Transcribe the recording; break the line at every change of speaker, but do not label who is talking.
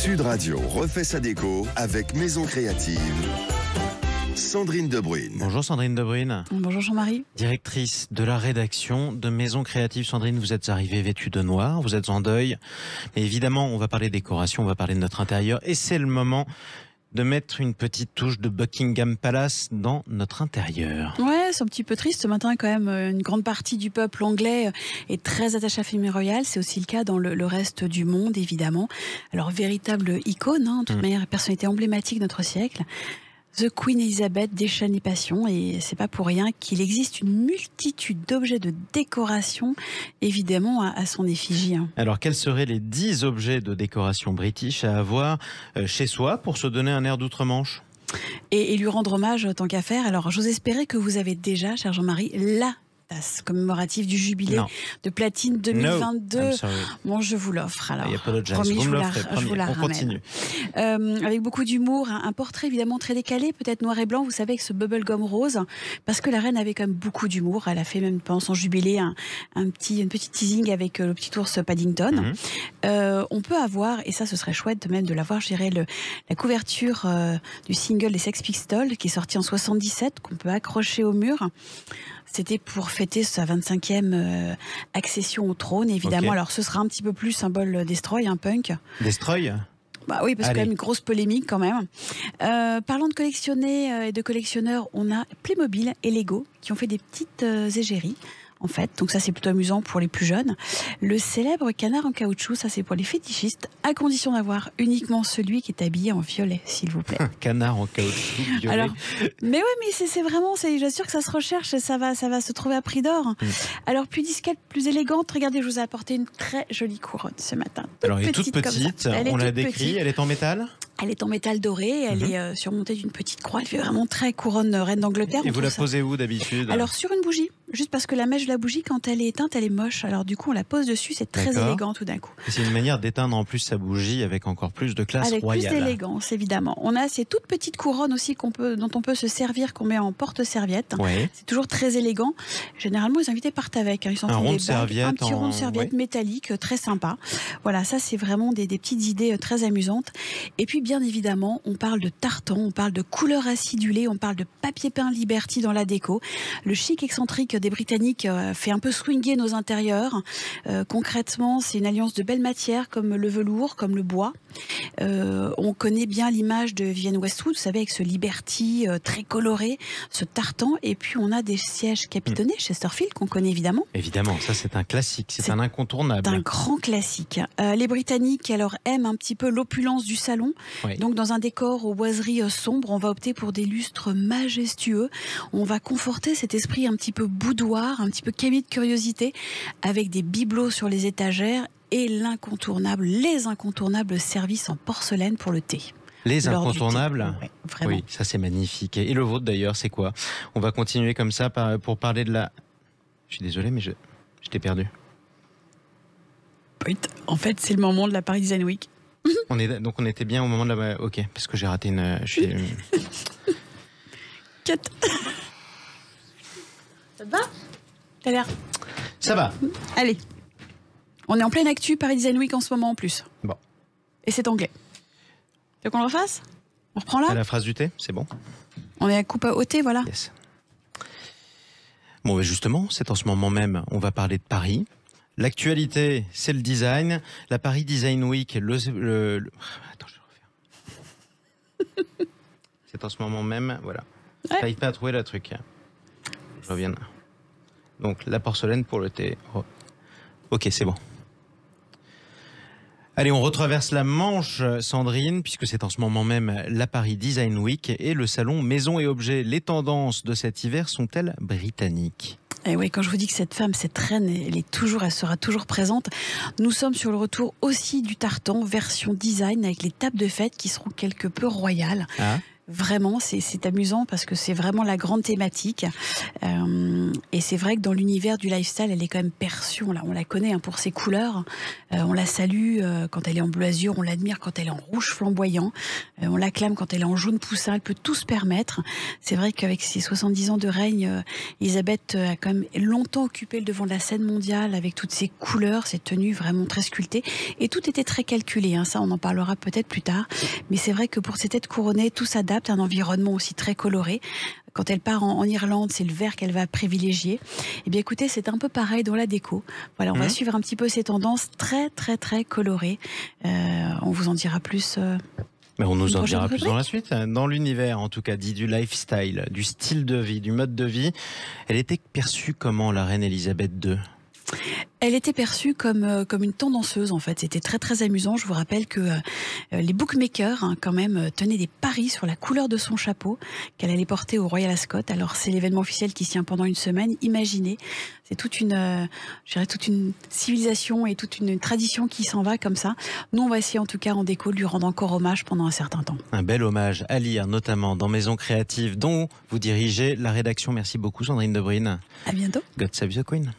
Sud Radio refait sa déco avec Maison Créative. Sandrine Debruyne.
Bonjour Sandrine Debruyne.
Bonjour Jean-Marie.
Directrice de la rédaction de Maison Créative. Sandrine, vous êtes arrivée vêtue de noir, vous êtes en deuil. Mais évidemment, on va parler décoration, on va parler de notre intérieur. Et c'est le moment de mettre une petite touche de Buckingham Palace dans notre intérieur.
Ouais, c'est un petit peu triste ce matin quand même. Une grande partie du peuple anglais est très attaché à la famille royale. C'est aussi le cas dans le reste du monde, évidemment. Alors, véritable icône, de toute manière, personnalité emblématique de notre siècle. The Queen Elizabeth déchaîne les passions et c'est pas pour rien qu'il existe une multitude d'objets de décoration, évidemment, à son effigie.
Alors, quels seraient les 10 objets de décoration british à avoir chez soi pour se donner un air d'outre-Manche ?
Et lui rendre hommage tant qu'à faire. Alors, j'ose espérer que vous avez déjà, cher Jean-Marie, la tasse commémorative du jubilé de platine 2022. Bon, je vous l'offre alors. Promis, je vous la ramène.
Continue.
Avec beaucoup d'humour, un portrait évidemment très décalé, peut-être noir et blanc, vous savez, avec ce bubblegum rose, parce que la reine avait quand même beaucoup d'humour. Elle a fait même pendant son jubilé un petit teasing avec le petit ours Paddington. On peut avoir, et ça ce serait chouette même de l'avoir, je dirais, la couverture du single des Sex Pistols qui est sorti en 77, qu'on peut accrocher au mur. C'était pour fêter sa 25e accession au trône, évidemment. Alors, ce sera un petit peu plus symbole Destroy, punk.
Destroy ?
Bah oui, parce qu'il y a quand même une grosse polémique quand même. Parlant de collectionner et de collectionneurs, on a Playmobil et Lego qui ont fait des petites égéries. En fait, donc ça c'est plutôt amusant pour les plus jeunes. Le célèbre canard en caoutchouc, ça c'est pour les fétichistes, à condition d'avoir uniquement celui qui est habillé en violet, s'il vous plaît.
Canard en caoutchouc violet.
Alors, mais oui, mais c'est vraiment, j'assure que ça se recherche, ça va se trouver à prix d'or. Alors plus discrète, plus élégante, regardez, je vous ai apporté une très jolie couronne ce matin.
Alors elle est toute petite, on l'a décrit, elle est en métal ? Elle
est en métal doré, elle est surmontée d'une petite croix, elle fait vraiment très couronne reine d'Angleterre.
Et vous la posez où d'habitude ?
Alors sur une bougie, juste parce que la mèche de la bougie, quand elle est éteinte, elle est moche. Alors du coup, on la pose dessus, c'est très élégant tout d'un coup.
C'est une manière d'éteindre en plus sa bougie avec encore plus de classe royale.
Avec plus d'élégance, évidemment. On a ces toutes petites couronnes aussi dont on peut se servir, qu'on met en porte-serviette.
Ouais.
C'est toujours très élégant. Généralement, les invités partent avec. Ils s'en font des bagues, un petit rond de serviette métallique, très sympa. Voilà, ça c'est vraiment des petites idées très amusantes. Et puis bien évidemment, on parle de tartan, on parle de couleurs acidulées, on parle de papier peint Liberty dans la déco. Le chic excentrique des Britanniques fait un peu swinguer nos intérieurs. Concrètement, c'est une alliance de belles matières comme le velours, comme le bois. On connaît bien l'image de Vivienne Westwood, vous savez, avec ce Liberty très coloré, ce tartan. Et puis on a des sièges capitonnés Chesterfield qu'on connaît évidemment.
Évidemment, ça c'est un classique, c'est un incontournable.
C'est un grand classique. Les Britanniques alors aiment un petit peu l'opulence du salon.
Oui.
Donc dans un décor aux boiseries sombres, on va opter pour des lustres majestueux. On va conforter cet esprit un petit peu boudoir, un petit peu cabinet de curiosité, avec des bibelots sur les étagères et les incontournables services en porcelaine pour le thé.
Les incontournables,
ouais, vraiment.
Oui, ça c'est magnifique. Et le vôtre d'ailleurs, c'est quoi ? On va continuer comme ça pour parler de la... Je suis désolé, mais je t'ai perdu.
En fait, c'est le moment de la Paris Design Week.
Donc on était bien au moment de la... Ok, parce que j'ai raté une...
Cut. Ça te va ? T'as l'air...
Ça va.
Allez. On est en pleine actu Paris Design Week en ce moment en plus.
Bon.
Et c'est anglais. Tu veux qu'on le refasse ? On reprend là ?
À la phrase du thé, c'est bon.
On est à coupe au thé, voilà.
Yes. Bon, justement, c'est en ce moment même, on va parler de Paris. L'actualité, c'est le design. La Paris Design Week, Attends, je vais refaire. C'est en ce moment même, voilà.
Ouais.
J'arrive pas à trouver le truc. Je reviens. Donc, la porcelaine pour le thé. Oh. Ok, c'est bon. Allez, on retraverse la Manche, Sandrine, puisque c'est en ce moment même la Paris Design Week et le salon Maisons et Objets. Les tendances de cet hiver sont-elles britanniques ?
Et oui, quand je vous dis que cette femme, cette reine, elle sera toujours présente. Nous sommes sur le retour aussi du tartan, version design, avec les tables de fête qui seront quelque peu royales.
Ah.
Vraiment, c'est amusant parce que c'est vraiment la grande thématique. Et c'est vrai que dans l'univers du lifestyle, elle est quand même perçue. On la connaît pour ses couleurs. On la salue quand elle est en bleu azur. On l'admire quand elle est en rouge flamboyant. On l'acclame quand elle est en jaune poussin. Elle peut tout se permettre. C'est vrai qu'avec ses 70 ans de règne, Elisabeth a quand même longtemps occupé le devant de la scène mondiale avec toutes ses couleurs, ses tenues vraiment très sculptées. Et tout était très calculé. Ça, on en parlera peut-être plus tard. Mais c'est vrai que pour ces têtes couronnées, tout s'adapte. Un environnement aussi très coloré. Quand elle part en Irlande, c'est le vert qu'elle va privilégier. Eh bien, écoutez, c'est un peu pareil dans la déco. Voilà, on va suivre un petit peu ces tendances très, très, très colorées. On vous en dira plus.
Mais on nous en dira plus dans la suite. Dans l'univers, en tout cas, dit du lifestyle, du style de vie, du mode de vie, elle était perçue comment, la reine Elisabeth II ?
Elle était perçue comme une tendanceuse, en fait. C'était très, très amusant. Je vous rappelle que les bookmakers, quand même, tenaient des paris sur la couleur de son chapeau qu'elle allait porter au Royal Ascot. Alors, c'est l'événement officiel qui se tient pendant une semaine. Imaginez, c'est toute une civilisation et toute une tradition qui s'en va comme ça. Nous, on va essayer, en tout cas, en déco, de lui rendre encore hommage pendant un certain temps.
Un bel hommage à lire, notamment dans Maison Créative, dont vous dirigez la rédaction. Merci beaucoup, Sandrine Debruyne.
À bientôt.
God save the Queen.